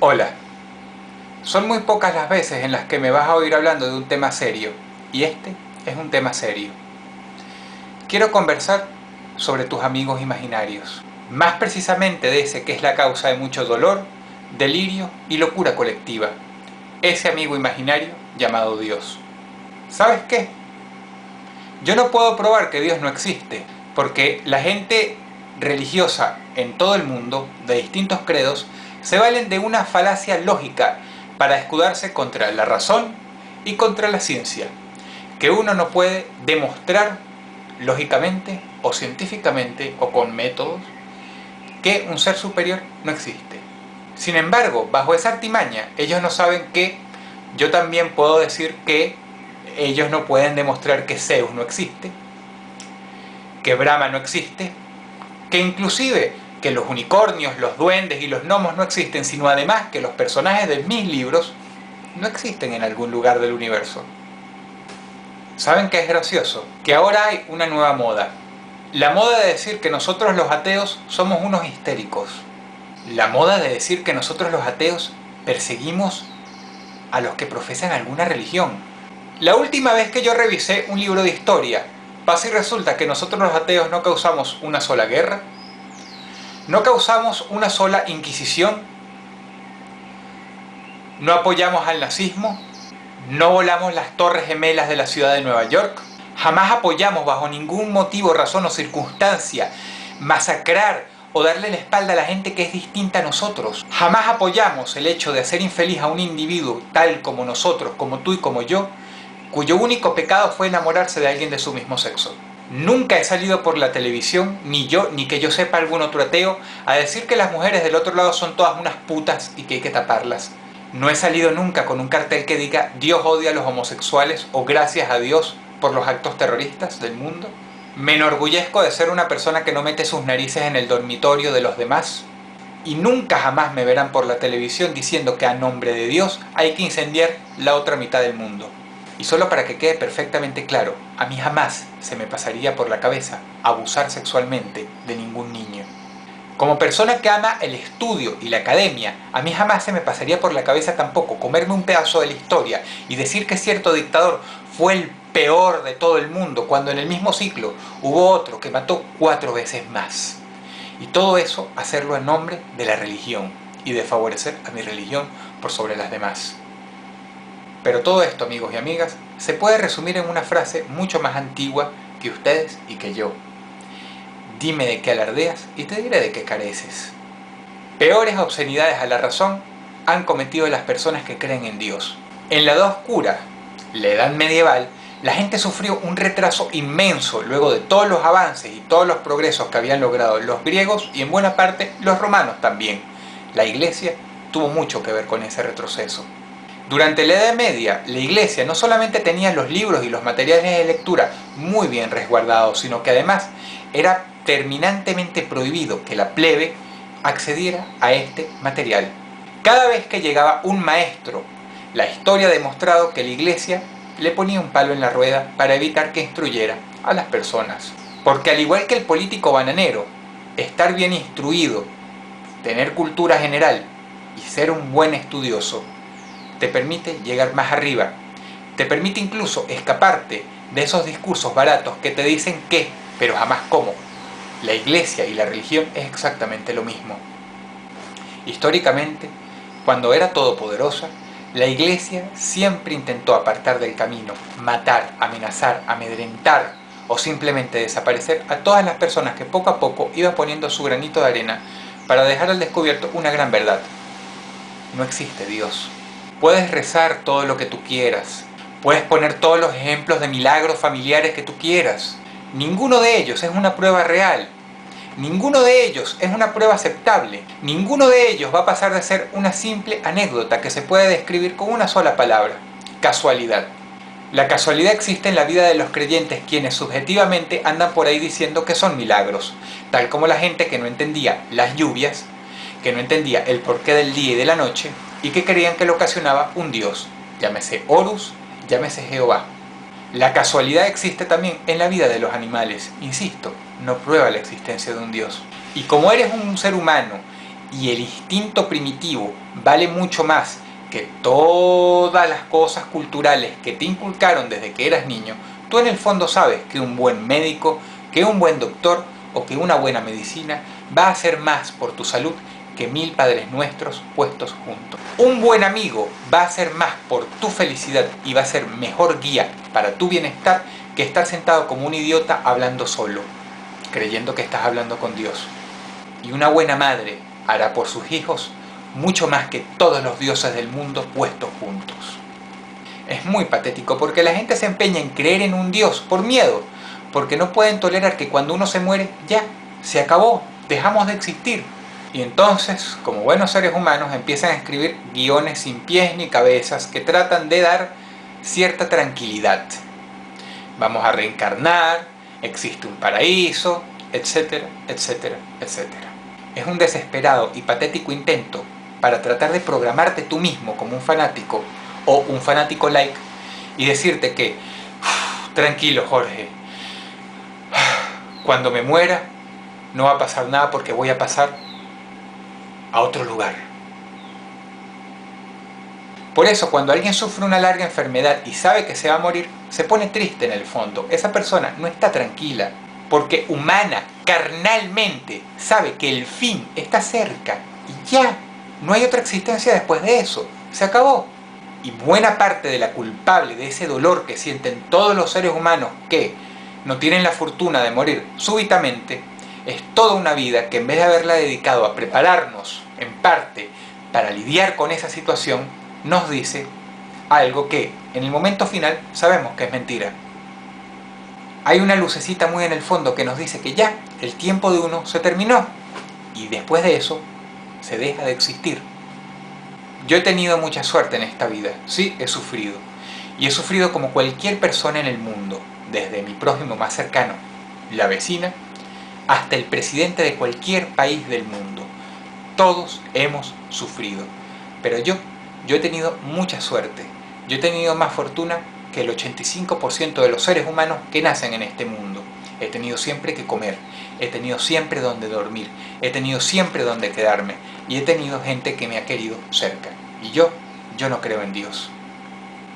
Hola, son muy pocas las veces en las que me vas a oír hablando de un tema serio, y este es un tema serio. Quiero conversar sobre tus amigos imaginarios, más precisamente de ese que es la causa de mucho dolor, delirio y locura colectiva, ese amigo imaginario llamado Dios. ¿Sabes qué? Yo no puedo probar que Dios no existe, porque la gente religiosa en todo el mundo, de distintos credos, se valen de una falacia lógica para escudarse contra la razón y contra la ciencia, que uno no puede demostrar lógicamente o científicamente o con métodos que un ser superior no existe. Sin embargo, bajo esa artimaña, ellos no saben que yo también puedo decir que ellos no pueden demostrar que Zeus no existe, que Brahma no existe, que inclusive que los unicornios, los duendes y los gnomos no existen, sino además que los personajes de mis libros no existen en algún lugar del universo. ¿Saben qué es gracioso? Que ahora hay una nueva moda. La moda de decir que nosotros los ateos somos unos histéricos. La moda de decir que nosotros los ateos perseguimos a los que profesan alguna religión. La última vez que yo revisé un libro de historia, pasa y resulta que nosotros los ateos no causamos una sola guerra, no causamos una sola inquisición, no apoyamos al nazismo, no volamos las torres gemelas de la ciudad de Nueva York, jamás apoyamos bajo ningún motivo, razón o circunstancia masacrar o darle la espalda a la gente que es distinta a nosotros. Jamás apoyamos el hecho de hacer infeliz a un individuo tal como nosotros, como tú y como yo, cuyo único pecado fue enamorarse de alguien de su mismo sexo. Nunca he salido por la televisión, ni yo, ni que yo sepa algún otro ateo, a decir que las mujeres del otro lado son todas unas putas y que hay que taparlas. No he salido nunca con un cartel que diga Dios odia a los homosexuales o gracias a Dios por los actos terroristas del mundo. Me enorgullezco de ser una persona que no mete sus narices en el dormitorio de los demás. Y nunca jamás me verán por la televisión diciendo que a nombre de Dios hay que incendiar la otra mitad del mundo. Y solo para que quede perfectamente claro, a mí jamás se me pasaría por la cabeza abusar sexualmente de ningún niño. Como persona que ama el estudio y la academia, a mí jamás se me pasaría por la cabeza tampoco comerme un pedazo de la historia y decir que cierto dictador fue el peor de todo el mundo, cuando en el mismo ciclo hubo otro que mató 4 veces más. Y todo eso hacerlo en nombre de la religión y de favorecer a mi religión por sobre las demás. Pero todo esto, amigos y amigas, se puede resumir en una frase mucho más antigua que ustedes y que yo. Dime de qué alardeas y te diré de qué careces. Peores obscenidades a la razón han cometido las personas que creen en Dios. En la Edad Oscura, la Edad Medieval, la gente sufrió un retraso inmenso luego de todos los avances y todos los progresos que habían logrado los griegos y en buena parte los romanos también. La Iglesia tuvo mucho que ver con ese retroceso. Durante la Edad Media, la Iglesia no solamente tenía los libros y los materiales de lectura muy bien resguardados, sino que además era terminantemente prohibido que la plebe accediera a este material. Cada vez que llegaba un maestro, la historia ha demostrado que la Iglesia le ponía un palo en la rueda para evitar que instruyera a las personas. Porque al igual que el político bananero, estar bien instruido, tener cultura general y ser un buen estudioso te permite llegar más arriba, te permite incluso escaparte de esos discursos baratos que te dicen qué, pero jamás cómo. La Iglesia y la religión es exactamente lo mismo. Históricamente, cuando era todopoderosa, la Iglesia siempre intentó apartar del camino, matar, amenazar, amedrentar o simplemente desaparecer a todas las personas que poco a poco iban poniendo su granito de arena para dejar al descubierto una gran verdad. No existe Dios. Puedes rezar todo lo que tú quieras, puedes poner todos los ejemplos de milagros familiares que tú quieras. Ninguno de ellos es una prueba real. Ninguno de ellos es una prueba aceptable. Ninguno de ellos va a pasar de ser una simple anécdota que se puede describir con una sola palabra: casualidad. La casualidad existe en la vida de los creyentes, quienes subjetivamente andan por ahí diciendo que son milagros, tal como la gente que no entendía las lluvias, que no entendía el porqué del día y de la noche, y que creían que lo ocasionaba un dios, llámese Horus, llámese Jehová. La casualidad existe también en la vida de los animales, insisto, no prueba la existencia de un dios. Y como eres un ser humano y el instinto primitivo vale mucho más que todas las cosas culturales que te inculcaron desde que eras niño, tú en el fondo sabes que un buen médico, que un buen doctor o que una buena medicina va a hacer más por tu salud que 1000 padres nuestros puestos juntos. Un buen amigo va a hacer más por tu felicidad y va a ser mejor guía para tu bienestar que estar sentado como un idiota hablando solo, creyendo que estás hablando con Dios. Y una buena madre hará por sus hijos mucho más que todos los dioses del mundo puestos juntos. Es muy patético porque la gente se empeña en creer en un Dios por miedo, porque no pueden tolerar que cuando uno se muere, ya, se acabó, dejamos de existir. Y entonces, como buenos seres humanos, empiezan a escribir guiones sin pies ni cabezas que tratan de dar cierta tranquilidad. Vamos a reencarnar, existe un paraíso, etcétera, etcétera, etcétera. Es un desesperado y patético intento para tratar de programarte tú mismo como un fanático o un fanático like y decirte que tranquilo Jorge, cuando me muera no va a pasar nada porque voy a pasar a otro lugar. Por eso cuando alguien sufre una larga enfermedad y sabe que se va a morir, se pone triste en el fondo. Esa persona no está tranquila porque humana, carnalmente, sabe que el fin está cerca y ya, no hay otra existencia después de eso, se acabó. Y buena parte de la culpable de ese dolor que sienten todos los seres humanos que no tienen la fortuna de morir súbitamente, es toda una vida que en vez de haberla dedicado a prepararnos, en parte, para lidiar con esa situación, nos dice algo que, en el momento final, sabemos que es mentira. Hay una lucecita muy en el fondo que nos dice que ya, el tiempo de uno se terminó, y después de eso, se deja de existir. Yo he tenido mucha suerte en esta vida, sí, he sufrido. Y he sufrido como cualquier persona en el mundo, desde mi prójimo más cercano, la vecina, hasta el presidente de cualquier país del mundo. Todos hemos sufrido. Pero yo he tenido mucha suerte. Yo he tenido más fortuna que el 85% de los seres humanos que nacen en este mundo. He tenido siempre que comer, he tenido siempre donde dormir, he tenido siempre donde quedarme y he tenido gente que me ha querido cerca. Y yo no creo en Dios.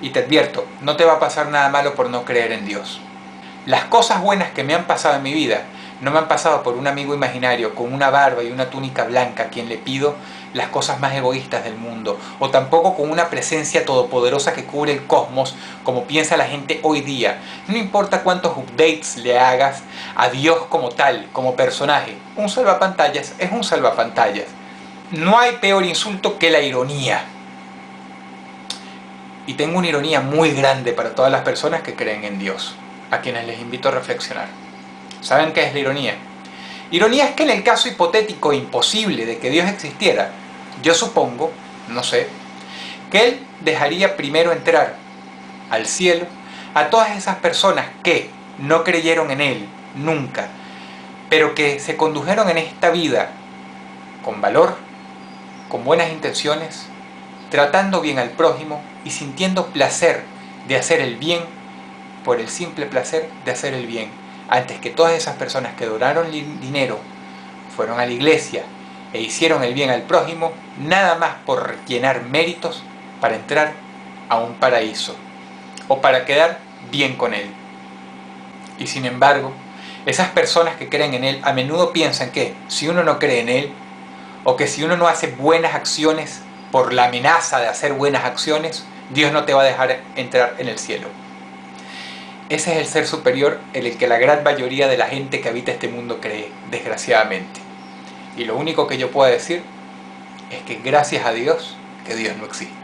Y te advierto, no te va a pasar nada malo por no creer en Dios. Las cosas buenas que me han pasado en mi vida no me han pasado por un amigo imaginario con una barba y una túnica blanca a quien le pido las cosas más egoístas del mundo, o tampoco con una presencia todopoderosa que cubre el cosmos como piensa la gente hoy día. No importa cuántos updates le hagas a Dios como tal, como personaje, un salvapantallas es un salvapantallas. No hay peor insulto que la ironía. Y tengo una ironía muy grande para todas las personas que creen en Dios, a quienes les invito a reflexionar. ¿Saben qué es la ironía? Ironía es que en el caso hipotético e imposible de que Dios existiera, yo supongo, no sé, que Él dejaría primero entrar al cielo a todas esas personas que no creyeron en Él nunca, pero que se condujeron en esta vida con valor, con buenas intenciones, tratando bien al prójimo y sintiendo placer de hacer el bien por el simple placer de hacer el bien, antes que todas esas personas que donaron dinero, fueron a la iglesia e hicieron el bien al prójimo, nada más por llenar méritos para entrar a un paraíso o para quedar bien con Él. Y sin embargo, esas personas que creen en Él a menudo piensan que si uno no cree en Él, o que si uno no hace buenas acciones por la amenaza de hacer buenas acciones, Dios no te va a dejar entrar en el cielo. Ese es el ser superior en el que la gran mayoría de la gente que habita este mundo cree, desgraciadamente. Y lo único que yo puedo decir es que gracias a Dios, que Dios no existe.